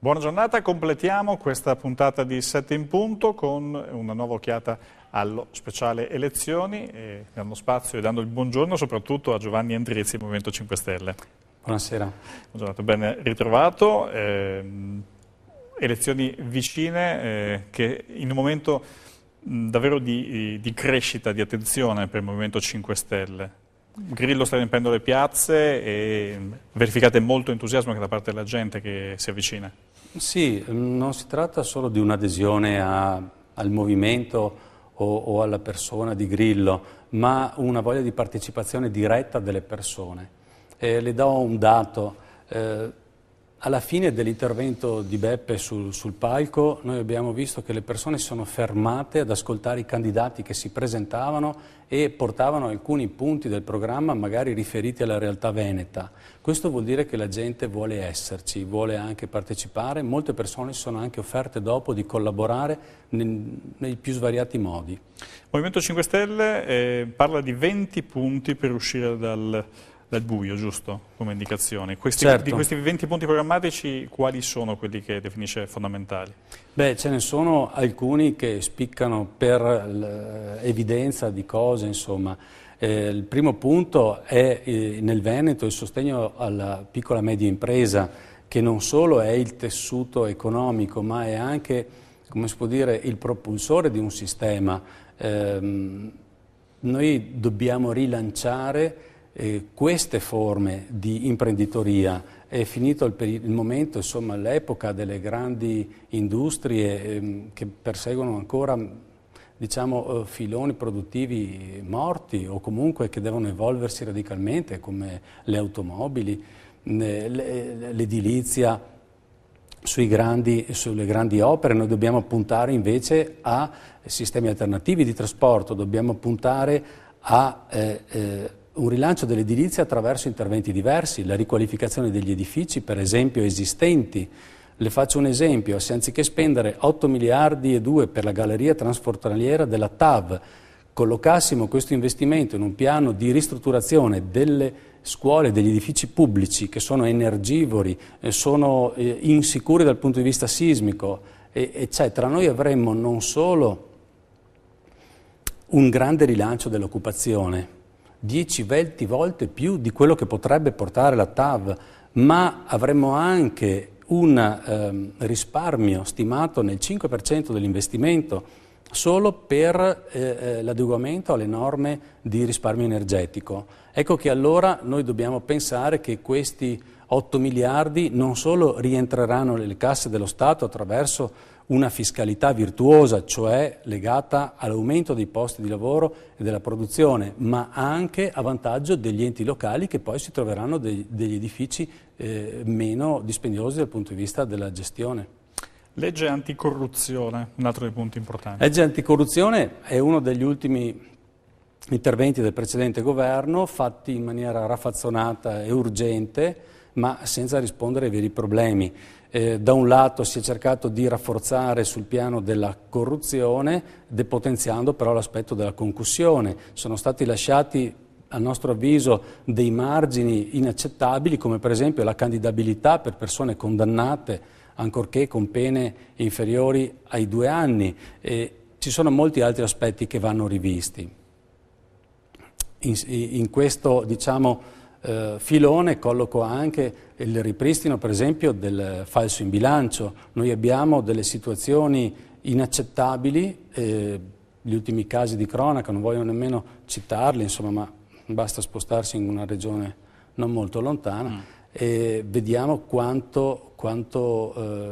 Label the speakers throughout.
Speaker 1: Buona giornata, completiamo questa puntata di 7 in punto con una nuova occhiata allo speciale elezioni, dando spazio e dando il buongiorno soprattutto a Giovanni Endrizzi, Movimento 5 Stelle.
Speaker 2: Buonasera.
Speaker 1: Buongiorno, ben ritrovato. Elezioni vicine che in un momento davvero di crescita, di attenzione per il Movimento 5 Stelle. Grillo sta riempiendo le piazze e verificate molto entusiasmo anche da parte della gente che si avvicina.
Speaker 2: Sì, non si tratta solo di un'adesione al movimento o alla persona di Grillo, ma una voglia di partecipazione diretta delle persone. Le do un dato. Alla fine dell'intervento di Beppe sul palco noi abbiamo visto che le persone si sono fermate ad ascoltare i candidati che si presentavano e portavano alcuni punti del programma magari riferiti alla realtà veneta. Questo vuol dire che la gente vuole esserci, vuole anche partecipare. Molte persone si sono anche offerte dopo di collaborare nei più svariati modi.
Speaker 1: Il Movimento 5 Stelle parla di 20 punti per uscire dal buio, giusto? Come indicazione.
Speaker 2: Certo.
Speaker 1: Di questi 20 punti programmatici, quali sono quelli che definisce fondamentali?
Speaker 2: Beh, ce ne sono alcuni che spiccano per l'evidenza di cose, insomma. Il primo punto è nel Veneto il sostegno alla piccola e media impresa, che non solo è il tessuto economico, ma è anche, come si può dire, il propulsore di un sistema. Noi dobbiamo rilanciare queste forme di imprenditoria. È finito il momento, insomma, l'epoca delle grandi industrie che perseguono ancora, diciamo, filoni produttivi morti o comunque che devono evolversi radicalmente, come le automobili, l'edilizia sulle grandi opere. Noi dobbiamo puntare invece a sistemi alternativi di trasporto, dobbiamo puntare a un rilancio dell'edilizia attraverso interventi diversi, la riqualificazione degli edifici, per esempio, esistenti. Le faccio un esempio: se anziché spendere 8 miliardi e 2 per la galleria transfrontaliera della TAV, collocassimo questo investimento in un piano di ristrutturazione delle scuole, degli edifici pubblici che sono energivori, sono insicuri dal punto di vista sismico, eccetera, noi avremmo non solo un grande rilancio dell'occupazione, 10-20 volte più di quello che potrebbe portare la TAV, ma avremmo anche un risparmio stimato nel 5% dell'investimento solo per l'adeguamento alle norme di risparmio energetico. Ecco che allora noi dobbiamo pensare che questi 8 miliardi non solo rientreranno nelle casse dello Stato attraverso una fiscalità virtuosa, cioè legata all'aumento dei posti di lavoro e della produzione, ma anche a vantaggio degli enti locali che poi si troveranno degli edifici meno dispendiosi dal punto di vista della gestione.
Speaker 1: Legge anticorruzione, un altro dei punti importanti.
Speaker 2: Legge anticorruzione è uno degli ultimi interventi del precedente governo, fatti in maniera raffazzonata e urgente, ma senza rispondere ai veri problemi. Da un lato si è cercato di rafforzare sul piano della corruzione, depotenziando però l'aspetto della concussione. Sono stati lasciati, a nostro avviso, dei margini inaccettabili, come per esempio la candidabilità per persone condannate, ancorché con pene inferiori ai 2 anni. Ci sono molti altri aspetti che vanno rivisti. In questo, diciamo, filone colloco anche il ripristino, per esempio, del falso in bilancio. Noi abbiamo delle situazioni inaccettabili, gli ultimi casi di cronaca, non voglio nemmeno citarli, insomma, ma basta spostarsi in una regione non molto lontana e vediamo quanto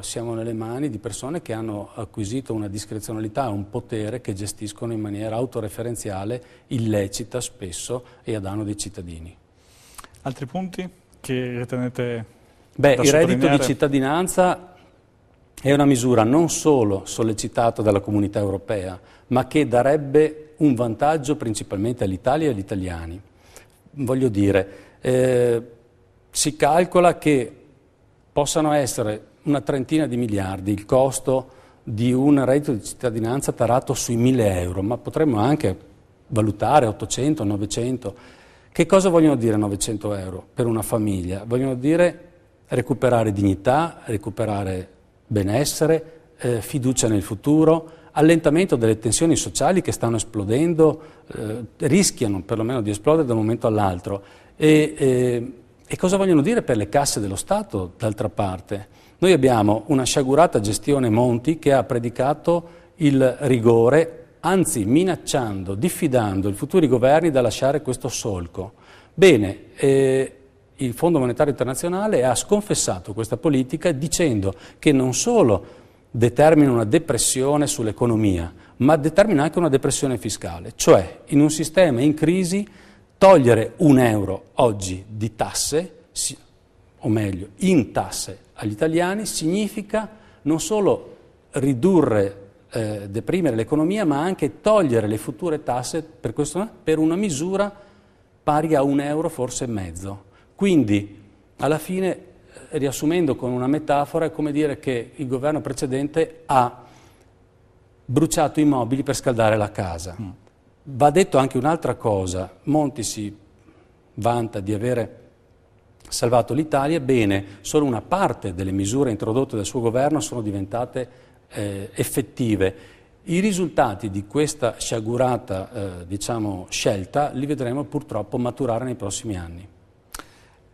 Speaker 2: siamo nelle mani di persone che hanno acquisito una discrezionalità, un potere che gestiscono in maniera autoreferenziale, illecita spesso e a danno dei cittadini.
Speaker 1: Altri punti che ritenete
Speaker 2: Beh,
Speaker 1: da
Speaker 2: il reddito
Speaker 1: sottolineare?
Speaker 2: di cittadinanza è una misura non solo sollecitata dalla Comunità Europea, ma che darebbe un vantaggio principalmente all'Italia e agli italiani. Voglio dire, si calcola che possano essere una trentina di miliardi il costo di un reddito di cittadinanza tarato sui 1.000 euro, ma potremmo anche valutare 800, 900. Che cosa vogliono dire 900 euro per una famiglia? Vogliono dire recuperare dignità, recuperare benessere, fiducia nel futuro, allentamento delle tensioni sociali che stanno esplodendo, rischiano perlomeno di esplodere da un momento all'altro. E cosa vogliono dire per le casse dello Stato, d'altra parte? Noi abbiamo una sciagurata gestione Monti che ha predicato il rigore, anzi minacciando, diffidando i futuri governi da lasciare questo solco. Bene, il Fondo Monetario Internazionale ha sconfessato questa politica dicendo che non solo determina una depressione sull'economia, ma determina anche una depressione fiscale, cioè in un sistema in crisi togliere €1 oggi di tasse, o meglio, in tasse agli italiani, significa non solo ridurre, deprimere l'economia, ma anche togliere le future tasse per una misura pari a €1, forse mezzo. Quindi, alla fine, riassumendo con una metafora, è come dire che il governo precedente ha bruciato i mobili per scaldare la casa. Va detto anche un'altra cosa, Monti si vanta di avere salvato l'Italia, bene, solo una parte delle misure introdotte dal suo governo sono diventate effettive. I risultati di questa sciagurata scelta li vedremo purtroppo maturare nei prossimi anni.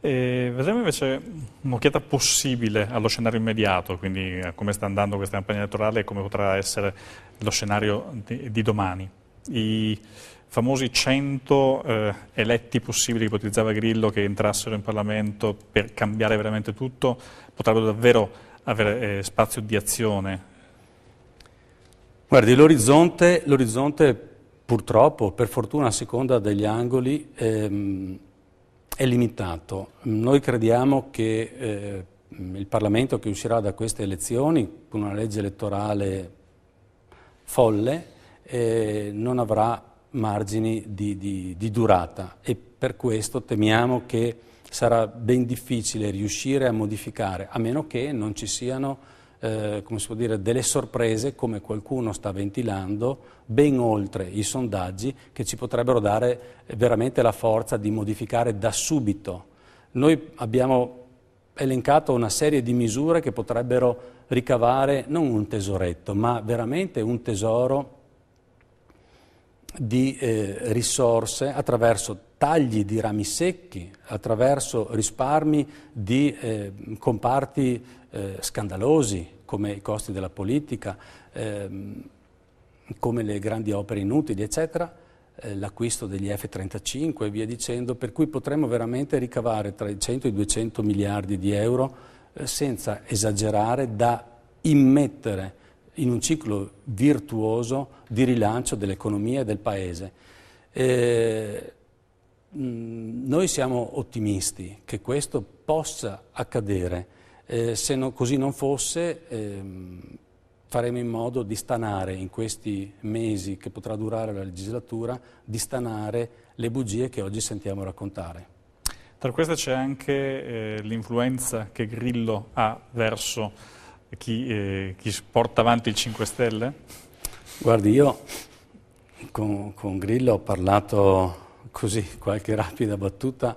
Speaker 1: Vedremo invece un'occhiata possibile allo scenario immediato, quindi a come sta andando questa campagna elettorale e come potrà essere lo scenario di domani. I famosi 100 eletti possibili che ipotizzava Grillo che entrassero in Parlamento per cambiare veramente tutto, potrebbero davvero avere spazio di azione.
Speaker 2: Guardi, l'orizzonte purtroppo, per fortuna a seconda degli angoli, è limitato. Noi crediamo che il Parlamento che uscirà da queste elezioni, con una legge elettorale folle, non avrà margini di durata e per questo temiamo che sarà ben difficile riuscire a modificare, a meno che non ci siano delle sorprese, come qualcuno sta ventilando, ben oltre i sondaggi, che ci potrebbero dare veramente la forza di modificare da subito. Noi abbiamo elencato una serie di misure che potrebbero ricavare non un tesoretto, ma veramente un tesoro di risorse attraverso tagli di rami secchi, attraverso risparmi di comparti scandalosi come i costi della politica, come le grandi opere inutili, eccetera, l'acquisto degli F-35 e via dicendo, per cui potremmo veramente ricavare tra i 100 e i 200 miliardi di euro senza esagerare, da immettere in un ciclo virtuoso di rilancio dell'economia e del Paese. Noi siamo ottimisti che questo possa accadere. Se così non fosse, faremo in modo di stanare in questi mesi che potrà durare la legislatura, di stanare le bugie che oggi sentiamo raccontare.
Speaker 1: Tra queste c'è anche l'influenza che Grillo ha verso chi porta avanti il 5 Stelle?
Speaker 2: Guardi, io con Grillo ho parlato così, qualche rapida battuta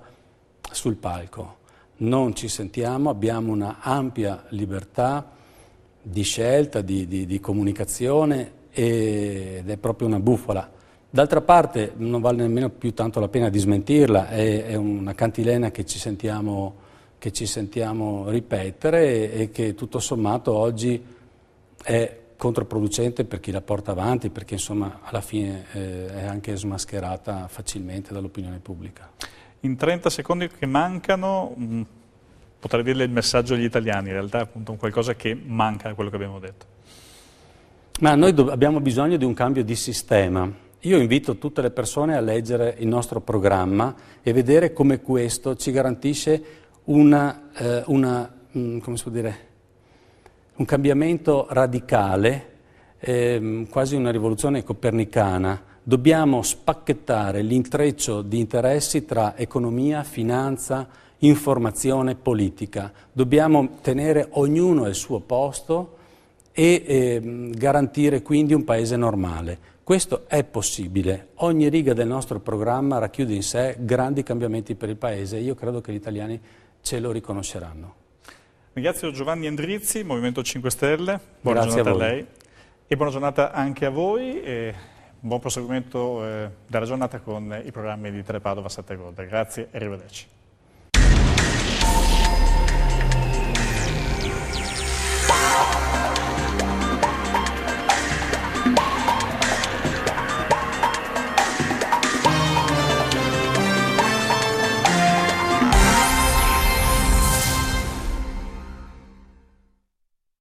Speaker 2: sul palco. Non ci sentiamo, abbiamo una ampia libertà di scelta, di comunicazione ed è proprio una bufala. D'altra parte non vale nemmeno più tanto la pena di smentirla, è una cantilena che ci sentiamo ripetere e che tutto sommato oggi è controproducente per chi la porta avanti, perché insomma alla fine è anche smascherata facilmente dall'opinione pubblica.
Speaker 1: In 30 secondi che mancano, potrei dirle il messaggio agli italiani, in realtà è appunto un qualcosa che manca da quello che abbiamo detto.
Speaker 2: Ma noi abbiamo bisogno di un cambio di sistema. Io invito tutte le persone a leggere il nostro programma e vedere come questo ci garantisce un cambiamento radicale, quasi una rivoluzione copernicana. Dobbiamo spacchettare l'intreccio di interessi tra economia, finanza, informazione, politica. Dobbiamo tenere ognuno al suo posto e garantire quindi un paese normale. Questo è possibile. Ogni riga del nostro programma racchiude in sé grandi cambiamenti per il paese e io credo che gli italiani ce lo riconosceranno.
Speaker 1: Ringrazio Giovanni Endrizzi, Movimento 5 Stelle, buona
Speaker 2: Grazie
Speaker 1: giornata
Speaker 2: a
Speaker 1: a
Speaker 2: voi.
Speaker 1: lei e buona giornata anche a voi e buon proseguimento della giornata con i programmi di Telepadova 7 Gold. Grazie e arrivederci.